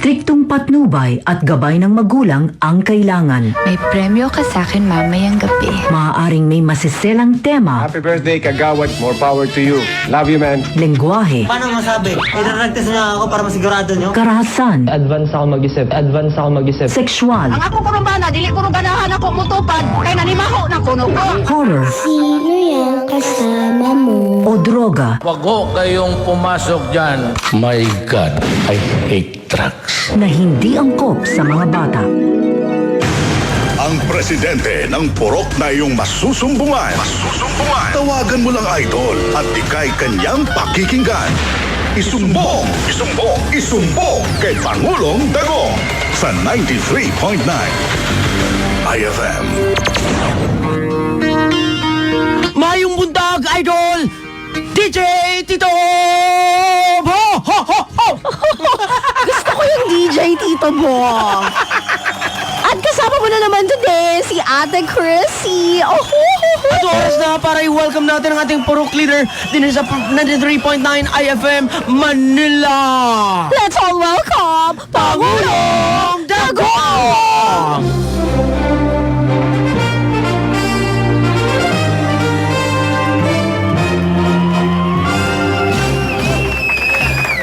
Striktong patnubay at gabay ng magulang ang kailangan. May premyo ka sa akin mamayang gabi. Maaaring may masiselang tema, Happy birthday, Kagawad. More power to you. Love you, man. lengguwahe, Paano masabi? Idaragtas na ako para masigurado nyo? karahasan, Advance ako mag-isip. sexual, Ako kurang bana, dili ko ganahan ako mutupad, kay nanimaho na kuno ko. horror, Sino yung kasama mo? o droga Wag ho kayong pumasok dyan. My God, I hate drugs. na hindi angkop sa mga bata. Ang presidente ng purok na iyong masusumbungan. Tawagan mo lang idol at ikay kanyang pakikinggan. Isumbong kay Pangulong Dagong sa 93.9 IFM. Mayong bundag, idol! DJ Tito Bo! Ho, ho, ho! Gusto ko yung DJ Tito Bo. At kasama mo na naman today si Ate Chrissy. Oh, At oras na para i-welcome natin ang ating purok leader din sa 93.9 IFM Manila! let's all welcome Pangulong Dagong!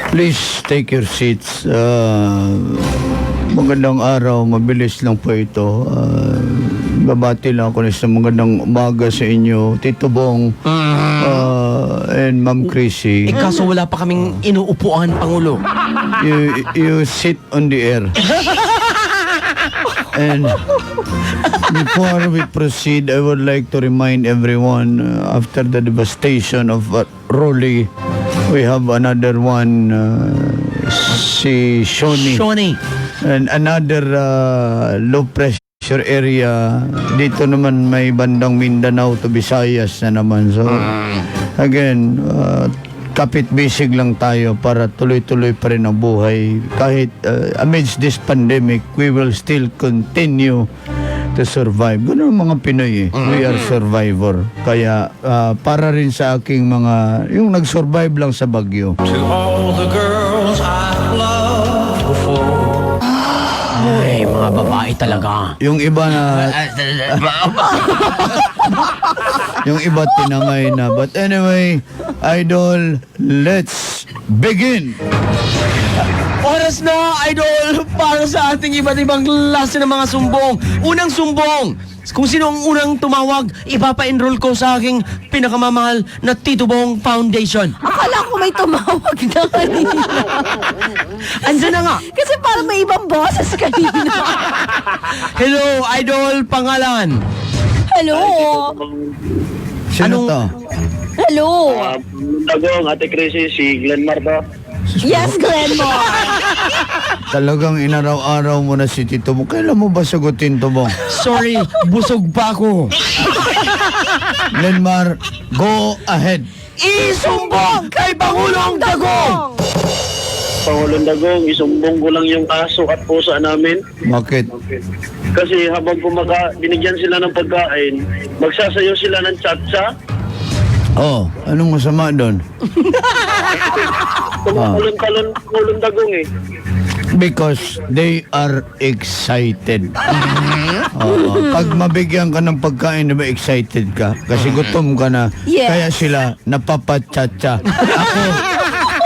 Please take your seats. Magandang araw, mabilis lang po ito. Babati lang ako sa magandang umaga sa inyo, Tito Bong and Ma'am Chrissy. Kaso wala pa kaming inuupuan, Pangulo. You sit on the air. And before we proceed, I would like to remind everyone, after the devastation of Raleigh, we have another one, si Shoni. And another low pressure area. Dito naman may bandang Mindanao to Visayas na naman. So, again, kapit bisig lang tayo para tuloy-tuloy pa rin ang buhay. Kahit amidst this pandemic, we will still continue to survive. Ganun ang mga Pinoy eh. We are survivor. Kaya para rin sa aking mga, yung nag-survive lang sa bagyo. To all the girls I've loved before. Ay, mga babae talaga. Yung iba na yung iba tinangay na. But anyway, idol, let's begin. Oras na, idol, para sa ating iba't ibang klase ng mga sumbong. Unang sumbong. Kung sino ang unang tumawag, ipapa-enroll ko sa aking pinakamamahal na Tito Bong Foundation. Akala ko may tumawag na kanina. Andyan na nga. Kasi parang may ibang boses kanina. Hello, idol, pangalan. Hello. Sino to? Hello. Dagong, Ate Chrissy, si Glenn Marto. Yes, Glenmore. Talagang inaraw-araw mo na si Tito mo. Kailan mo ba sagutin to, Bong? Sorry, busog pa ako. Glenmar, go ahead. Isumbong kay Pangulong Dagong! Pangulong Dagong, isumbong ko lang yung aso at pusa namin. Bakit? Kasi habang binigyan sila ng pagkain, magsasayaw sila ng tsa-tsa. Oh, anong masama doon? Pangulong Dagong eh. Because they are excited. Pag mabigyan ka ng pagkain, diba excited ka? Kasi gutom ka na. Yes. Kaya sila napapatsa-tsa.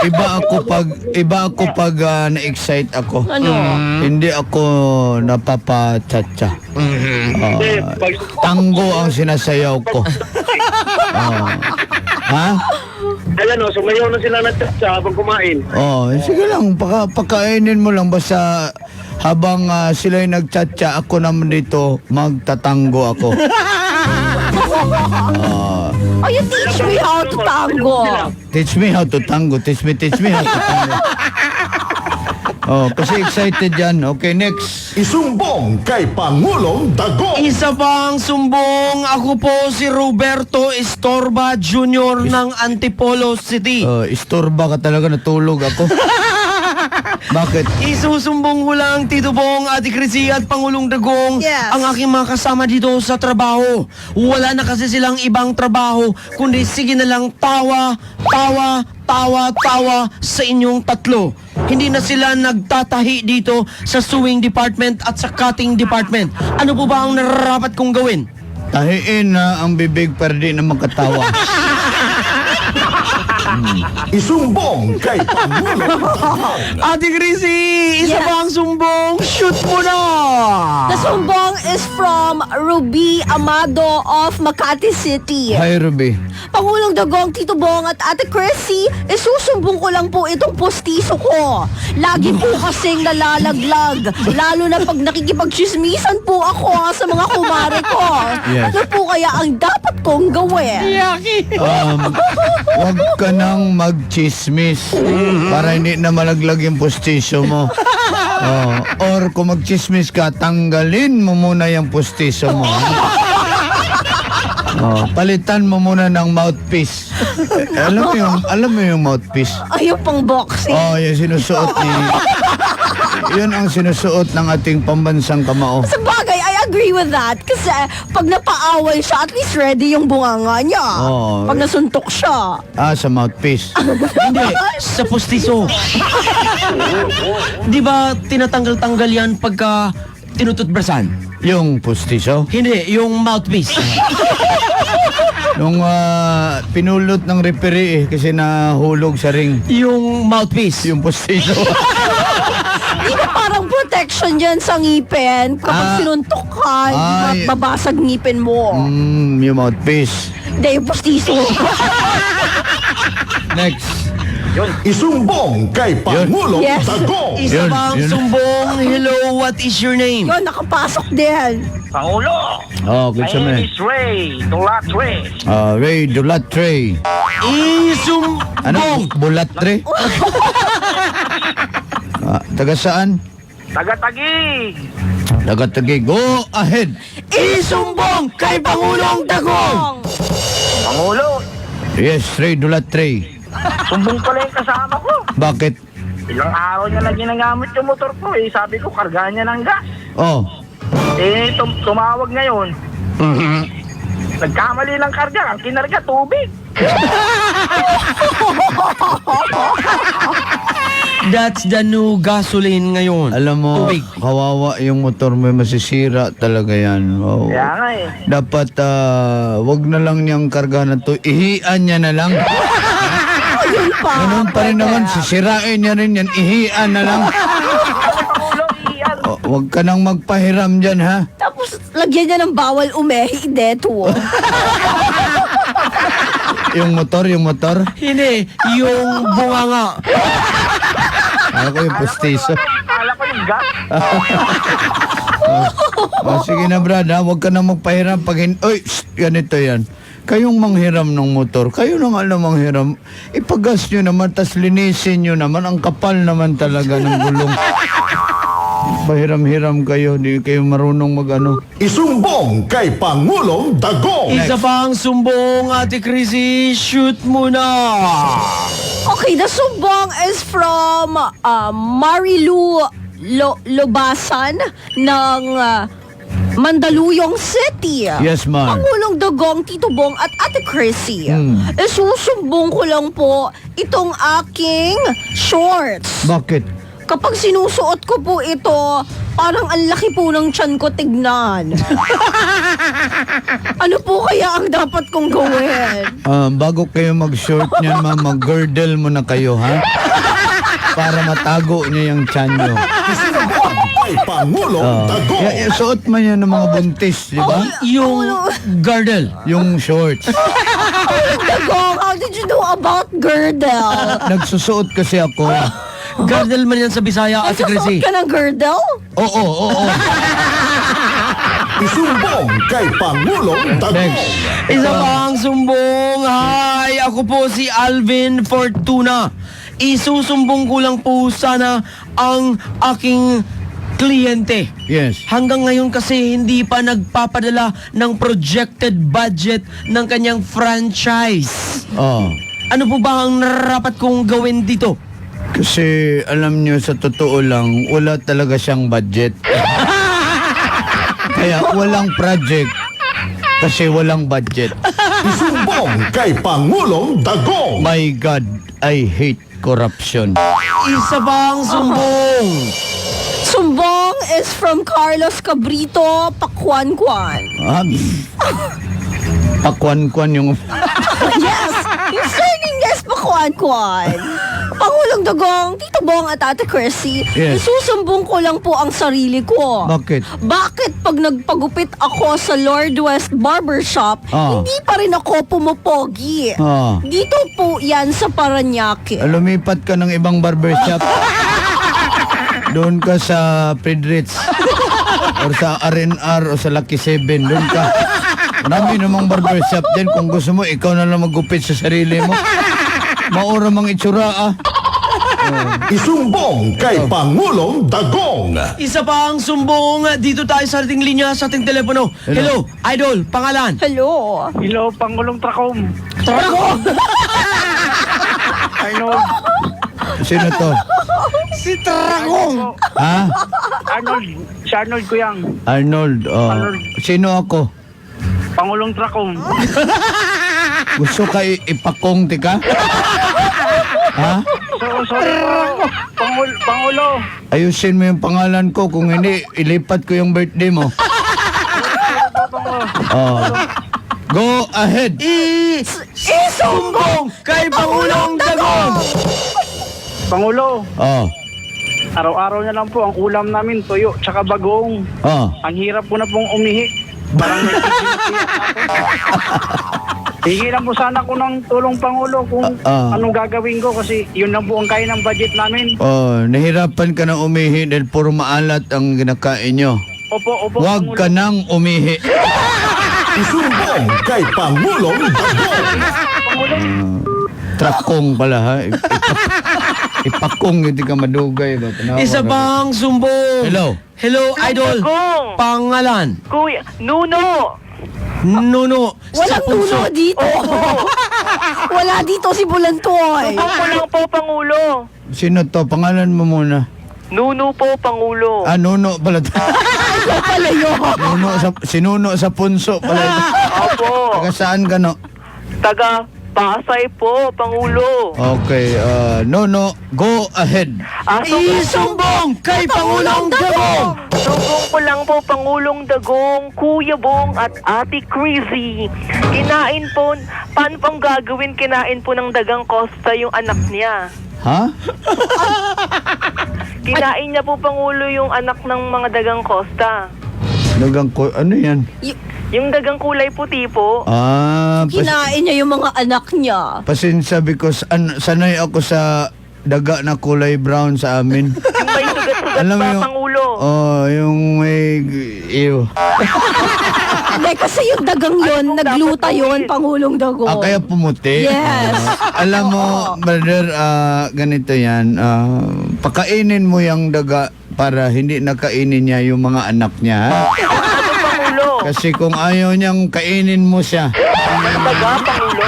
Iba ako pag na-excite ako. Ano? Hindi ako napapatsa-tsa. Tango ang sinasayaw ko. Ha? Ayan o, sumayaw na sila ng tsa-tsa habang kumain. Sige lang, pakainin mo lang basta habang sila'y nagchatcha, ako naman dito, magtatango ako. Oh, you teach me how to tango. Teach me how to tango. Teach me how to tango. Kasi excited yan. Okay, next. Isumbong kay Pangulong Dagong. Isa pang sumbong, ako po si Roberto Estorba Jr. ng Antipolo City. Istorba ka talaga, natulog ako. Bakit? Isusumbong ko lang, Tito Bong, Ate Chrissy at Pangulong Dagong, Yes. ang aking mga kasama dito sa trabaho. Wala na kasi silang ibang trabaho, kundi sige na lang tawa, tawa, tawa-tawa sa inyong tatlo. Hindi na sila nagtatahi dito sa sewing department at sa cutting department. Ano po ba ang nararapat kong gawin? Tahiin na ang bibig para di na makatawa. Isumbong kay Pangulong Dagong. Ate Chrissy, isa Yes. ba ang sumbong? Shoot mo na! The sumbong is from Ruby Amado of Makati City. Hi, Ruby. Pangulong Dagong, Tito Bong at Ate Chrissy, isusumbong ko lang po itong postiso ko. Lagi po kasing nalalaglag. Lalo na pag nakikipagchismisan po ako sa mga kumare ko. Yes. Ano po kaya ang dapat kong gawin? Wag ka nang magchismis para hindi na malaglag yung postisyo mo. Or kung magchismis ka, tanggalin mo muna yung postisyo mo. Palitan mo muna ng mouthpiece. Alam mo yung mouthpiece? Ayaw pang boxing. Yung sinusuot ni... Yun ang sinusuot ng ating pambansang kamao. Sa bagay, I agree with that. Kasi pag napaaway siya, at least ready yung bunganga niya. Oo. Pag nasuntok siya. Sa mouthpiece. Hindi, sa pustiso. Di ba tinatanggal-tanggal yan pagka tinututbrasan? Yung postisyo. Hindi, yung mouthpiece. Nung pinulot ng referee kasi nahulog sa ring. Yung mouthpiece. Yung postisyo. Di ba parang protection dyan sa ngipin? Kapag sinuntok ka, Ay. babasag ngipin mo. Yung mouthpiece. Hindi, yung postiso. Next. Isumbong kay Pangulong Yes. Dagong. Isa Yun, bang yun. sumbong? Hello, what is your name? Yun, nakapasok din. Pangulo, Good sa me. Ray Dulatre. Ray Dulatre. Isumbong! Ano? Bulatre? Taga saan? Tagatagi. Taga-Taguig. Go ahead. Isumbong kay Pangulong Dagong! Pangulo, Yes, Ray Dulatre. sumbong pala yung kasama ko. Bakit? Ilang araw niya na ginagamit yung motor ko eh. Sabi ko, kargahan niya ng gas. Tumawag ngayon. Nagkamali ng karga. Ang kinarga, tubig. That's the new gasoline ngayon. Alam mo, Tubig. kawawa yung motor mo, masisira talaga yan. Kaya nga eh. Dapat, wag na lang niyang karga na to. Ihian niya na lang. Yun pa. Ganun pa rin naman, sisirain niya rin yan. Ihian na lang. Pangulo, iyan. Wag ka nang magpahiram dyan, ha? Tapos, lagyan niya ng bawal umehi, deto. Yung motor. Hindi, yung bunganga. Ako yung postiso. Akala ko yung gas. Sige na, Brad, ha? Huwag ka na magpahiram pag ganito yan. Kayong manghiram ng motor, kayo nang alam manghiram, ipagas nyo naman, tas linisin nyo naman, ang kapal naman talaga ng gulong. Pahiram-hiram kayo, di kayo marunong mag-ano. Isumbong kay Pangulong Dagong. Isa pang sumbong, Ate Chrissy. Shoot mo na! Okay, the sumbong is from Marilu Lobasan ng Mandaluyong City. Yes, ma'am. Pangulong Dagong, Tito Bong at Ate Chrissy. Isusumbong ko lang po itong aking shorts. Bakit? Kapag sinusuot ko po ito, parang ang laki po ng tiyan ko tignan. Ano po kaya ang dapat kong gawin? Bago kayo mag-short niyan, ma'am, mag-girdle mo na kayo, ha? Para matago niya yung tiyan nyo. Isumbong kay Pangulong Dagong. Suot man yan ng mga buntis, di ba? Yung girdle. Yung shorts. Dagong, how did you know about girdle? Nagsusuot kasi ako. Girdle man yan sa Bisaya, Ate Chrissy. Nagsusuot ka ng girdle? Oo. Isumbong kay Pangulong Dagong. Next. Isa pang sumbong. Hi, ako po si Alvin Fortuna. Isusumbong ko lang po sana ang aking kliyente. Yes. Hanggang ngayon kasi hindi pa nagpapadala ng projected budget ng kanyang franchise. Ano po ba ang narapat kong gawin dito? Kasi alam nyo, sa totoo lang, wala talaga siyang budget. Kaya walang project kasi walang budget. Isumbong kay Pangulong Dagong. My God, I hate corruption. Isa pang sumbong. Sumbong is from Carlos Cabrito, Pakwan-Kwan. Pakwan-kwan yung... Yes! Yung surname is Pakwan-Kwan. Pangulong Dagong, Tito Bong at Ate Chrissy, Yes. isusumbong ko lang po ang sarili ko. Bakit? Bakit pag nagpagupit ako sa Lord West Barbershop, hindi pa rin ako pumopogi? Dito po yan sa Paranaque. Lumipat ka ng ibang barbershop. Doon ka sa Fredrich or sa R&R o sa Lucky 7. Doon ka. Marami namang barbershop din. Kung gusto mo, ikaw na lang maggupit sa sarili mo. Maura mang itsura Isumbong kay Pangulong Dagong. Isa pang sumbong. Dito tayo sa ating linya, sa ating telepono. Hello, Idol, pangalan? Hello. Hello, Pangulong Tracom. Sino to? Si Tragong. Ha? Arnold. Si Arnold ko yan. Arnold. Sino ako? Pangulong Tracom. Gusto ka ipakong tika? Ha? Sorry po. Pangulo. Ayusin mo yung pangalan ko. Kung hindi, ilipat ko yung birthday mo. Go ahead. Isumbong kay Pangulong Dagong. Pangulo. Araw-araw na lang po ang ulam namin, tuyo, tsaka bagong. Ang hirap po na pong umihi. Parang may Hingi lang po sana ko ng tulong, Pangulo, kung anong gagawin ko kasi yun lang po ang kaya ng budget namin. Nahirapan ka na umihi dahil puro maalat ang ginakain nyo. Opo, Huwag ka nang umihi. Isumbong kay Pangulong Dagong. Trakong pala ha. Ipakong, hindi ka madugay ba? Isa pang sumbong. Hello, Idol. Pangalan? Kuya, Nuno. Nuno. Walang Nuno dito. Wala dito si Bulantoy. Ako lang po, Pangulo. Sino to? Pangalan mo muna. Nuno po, Pangulo. Nuno pala to. Ano pala yun? Sinuno sa punso pala ito. Opo. Taga saan ka no? Taga Pasay po, Pangulo. Okay, no, go ahead. Isumbong kay Pangulong Dagong. Sumbong ko lang po, Pangulong Dagong, Kuya Bong at Ate Chrissy. Kinain po, paano pang gagawin kinain po ng Dagang Costa yung anak niya? Ha? Kinain niya po, Pangulo, yung anak ng mga Dagang Costa. Dagang ko, ano yan? Yung dagang kulay puti po. Kinain niya yung mga anak niya. Pasensya because sanay ako sa daga na kulay brown sa amin. Yung may sugat-sugat pa, Pangulo. Yung may... Ew. Hindi, kasi yung dagang yun, nagluta yun, Pangulong Dagong. Kaya pumuti? Yes. Alam mo, brother, ganito yan. Pakainin mo yung daga para hindi nakainin niya yung mga anak niya. Kasi kung ayaw niyang kainin mo siya. Daga, Pangulo?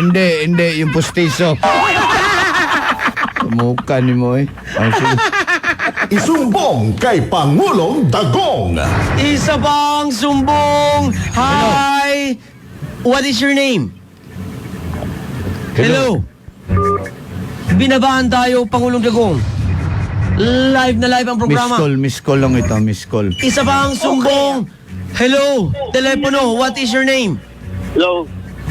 Hindi, yung pustiso. Mukha ni mo eh. Isumbong kay Pangulong Dagong. Isa pang sumbong. Hi. What is your name? Hello. Binabahan tayo, Pangulong Dagong. Live na live ang programa. Miss call lang ito, miss call. Isa pang sumbong. Hello, telepono, what is your name? Hello.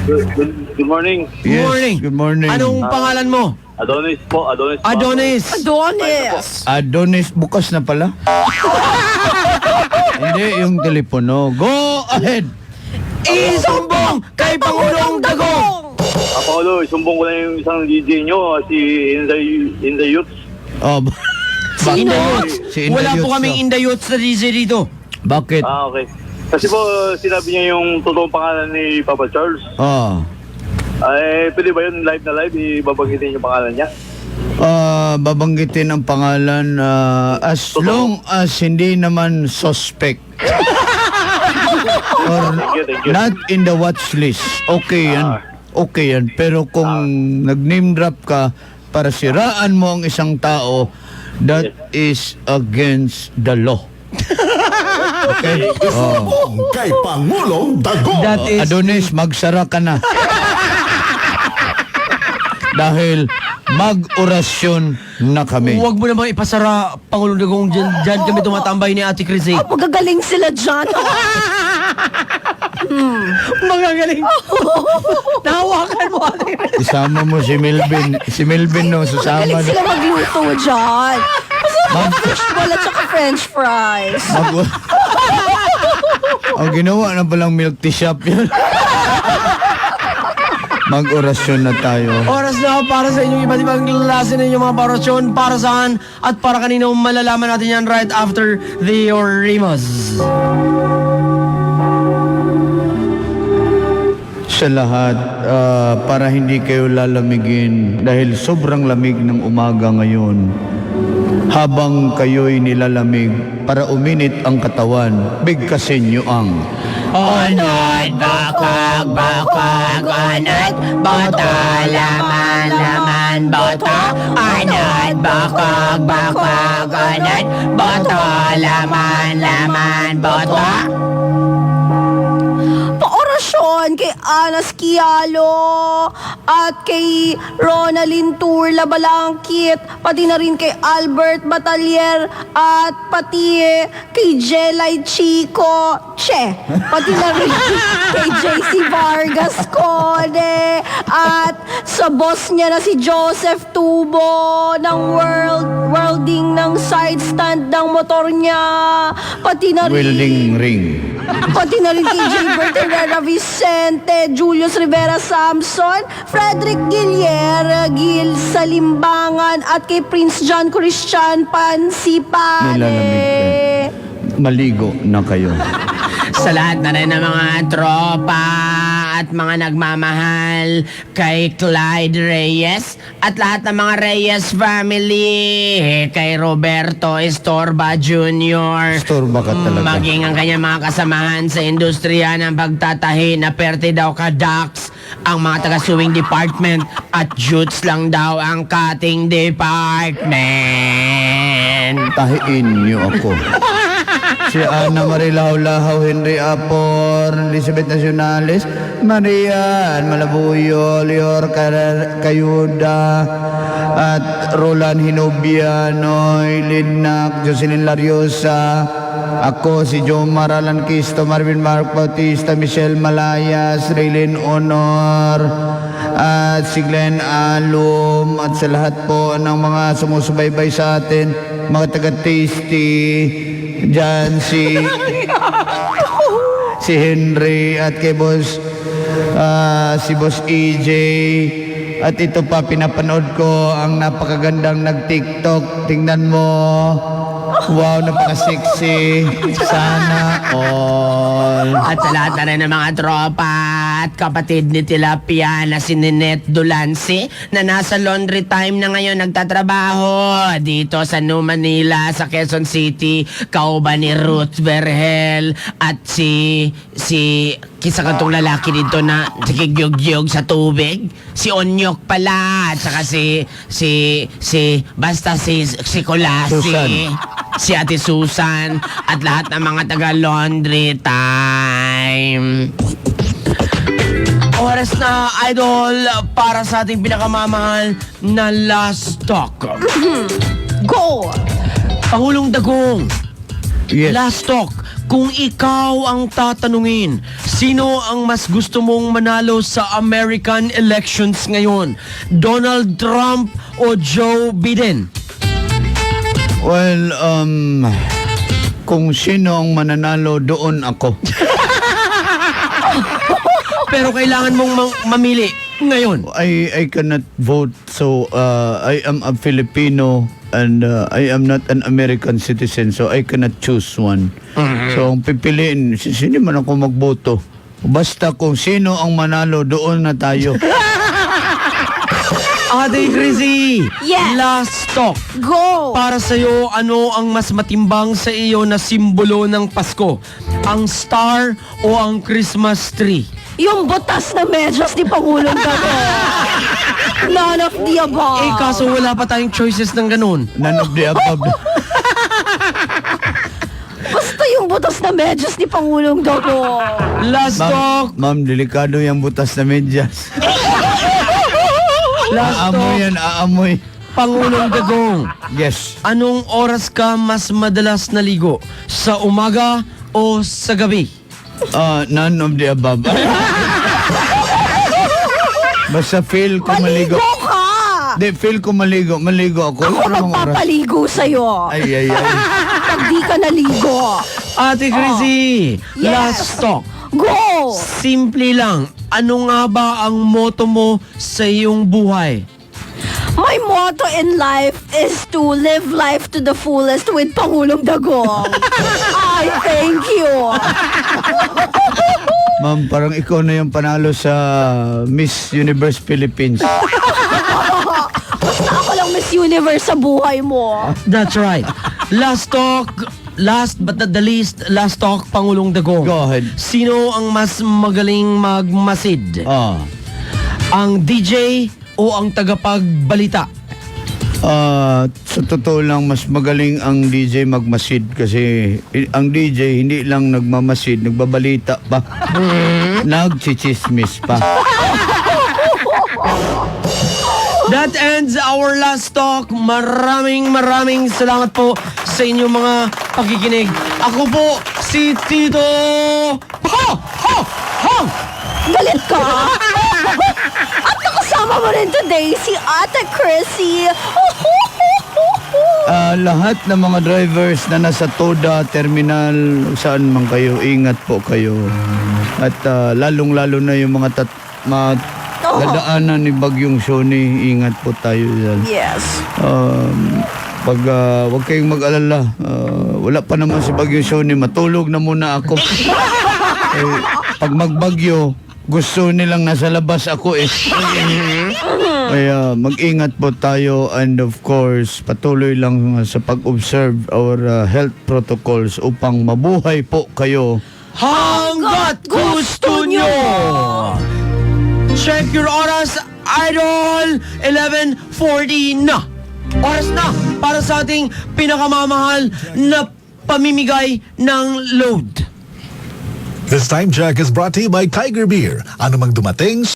Good morning. Yes, morning. good morning. Anong pangalan mo? Adonis po, Adonis. Adonis, bukas na pala. Hindi, yung telepono. Go ahead. Isumbong kay Pangulong Dagong. Paulo, isumbong ko na yung isang DJ nyo, si In the Youth. Si Indayuts. Si Wala Indayuts, po kaming Indayuts na DJ dito. Bakit? Okay. Kasi po, sinabi niya yung totoong pangalan ni Papa Charles. Pwede ba yun live na live? Ibabanggitin yung pangalan niya? Babanggitin ang pangalan as long as hindi naman suspect. Or Thank you. not in the watch list. Okay yan. Okay yan. Pero kung nag-name drop ka para siraan mo ang isang tao, that is against the law. Okay? Oh. Isumbong kay Pangulong Dagong. That is... Adonis, magsara ka na. Dahil mag-orasyon na kami. Huwag mo namang ipasara, Pangulong Dagong. Diyan kami tumatambay ni Ate Chrissy. Magagaling sila dyan. Magagaling. Nahawakan mo, Ate Chrissy. Isama mo si Melvin. Si Melvin no, susama. Magaling sila magluto dyan. Fishball at saka french fries. Ang ginawa na palang milk tea shop yun. Mag-orasyon na tayo. Oras na para sa inyong iba't ibang klase ng inyong mga parasyon, para saan at para kanino, malalaman natin yan right after the Orimos. Sa lahat, para hindi kayo lalamigin dahil sobrang lamig ng umaga ngayon. Habang kayo'y nilalamig para uminit ang katawan, bigkasin nyo ang Onod, bakag, bakag, onod, boto, laman, laman, boto. Onod, bakag, bakag, onod, boto, laman, laman, boto. Paorasyon kay Ana Scialo at kay Ronalyn Turla Balangkit, pati na rin kay Albert Batalier at pati kay Jelay Chico Che, pati na rin kay JC Vargas Code at sa boss niya na si Joseph Tubo ng welding ng side stand ng motor niya, pati na rin welding ring. pati na rin kay Gilbert Herrera Vicente, Julius Rivera Samson, Frederick Gilier, Gil Salimbangan at kay Prince John Christian Pansipane. Nilalamig maligo na kayo. Sa lahat na rin ng mga tropa at mga nagmamahal kay Clyde Reyes at lahat ng mga Reyes family, kay Roberto Estorba Jr. Estorba ka talaga. Maging ang kanyang mga kasamahan sa industriya ng pagtatahi na perte daw ka Dax, ang mga taga-suing department at jutes lang daw ang cutting department. Tahiin niyo ako. Si Ana Marie Lahaw-Lahaw, Henry Apor, Elizabeth Nacionales, Marian Malabuyo, Leor Cayuda, at Roland Hinobiano, Lidnak, Jocelyn Lariosa, ako si Jomar Alan Kisto, Marvin Mark Bautista, Michelle Malayas, Raylene Honor, at si Glenn Alum, at sa lahat po ng mga sumusubaybay sa atin, mga taga-tasty, dyan si Henry at kay Boss si Boss EJ, at ito pa pinapanood ko ang napakagandang nag-TikTok, tingnan mo, wow, napaka-sexy, sana all. At sa lahat na rin ng mga tropa at kapatid ni Tilapia na si Ninette Dulance na nasa laundry time na ngayon nagtatrabaho dito sa New Manila sa Quezon City, kauban ni Ruth Vergel at si kisa katong lalaki dito na nakigyog-gyog sa tubig, si Onyok pala, at saka basta si Colasi, Susan. si Ate Susan at lahat ng mga taga-laundry time. Oras na, Idol, para sa ating pinakamamahal na last talk. Go! Pangulong Dagong, Yes. last talk. Kung ikaw ang tatanungin, sino ang mas gusto mong manalo sa American elections ngayon? Donald Trump o Joe Biden? Well, kung sino ang mananalo, doon ako. Pero kailangan mong mamili ngayon. I cannot vote, so I am a Filipino and I am not an American citizen, so I cannot choose one. So ang pipiliin, sino man ako magboto. Basta kung sino ang manalo, doon na tayo. Ate Chrissy, Yes. last talk. Go! Para sa'yo, ano ang mas matimbang sa iyo na simbolo ng Pasko? Ang star o ang Christmas tree? Yung butas na medyas ni Pangulong Dagong. None of the above. Eh, kaso wala pa tayong choices ng ganun. None of the above. Basta yung butas na medyas ni Pangulong Dagong. Last talk. Ma'am, delikado yung butas na medyas. Last Aamoy talk. yan, aamoy. Pangulong Dagong. Yes. Anong oras ka mas madalas naligo? Sa umaga o sa gabi? None of the above. Basta feel ko maligo. Maligo ka! Feel ko maligo. Maligo ako. Ako Ano bang oras? magpapaligo sa'yo. Ay. Pag di ka naligo. Ate Chrissy, Yes. last talk. Go! Simple lang, ano nga ba ang motto mo sa iyong buhay? My motto in life is to live life to the fullest with Pangulong Dagong. I thank you. Ma'am, parang ikaw na yung panalo sa Miss Universe Philippines. Basta ako lang Miss Universe sa buhay mo. That's right. Last talk, last but not the least, last talk, Pangulong Dagong. Go ahead. Sino ang mas magaling magmasid? Ang DJ o ang tagapagbalita? Sa totoo lang, mas magaling ang DJ magmasid kasi ang DJ hindi lang nagmamasid, nagbabalita pa. Nagchichismis pa. That ends our last talk. Maraming salamat po sa inyong mga pakikinig. Ako po si Tito Hong! Galit ka? At nakasama mo rin today si Ate Chrissy. Lahat ng mga drivers na nasa Toda Terminal, saan man kayo, ingat po kayo. At lalong-lalo na yung mga dadaanan ni Bagyong Shoni, ingat po tayo dyan. Yes. Huwag kayong mag-alala. Wala pa naman si Bagyong Shoni, matulog na muna ako. Pag magbagyo, gusto nilang nasa labas ako eh. Kaya mag-ingat po tayo and of course, patuloy lang sa pag-observe our health protocols upang mabuhay po kayo. Hanggat gusto nyo! Check your oras, Idol! 11:40 na! Oras na para sa ating pinakamamahal na pamimigay ng load. This time check is brought to you by Tiger Beer. Ano mang dumating,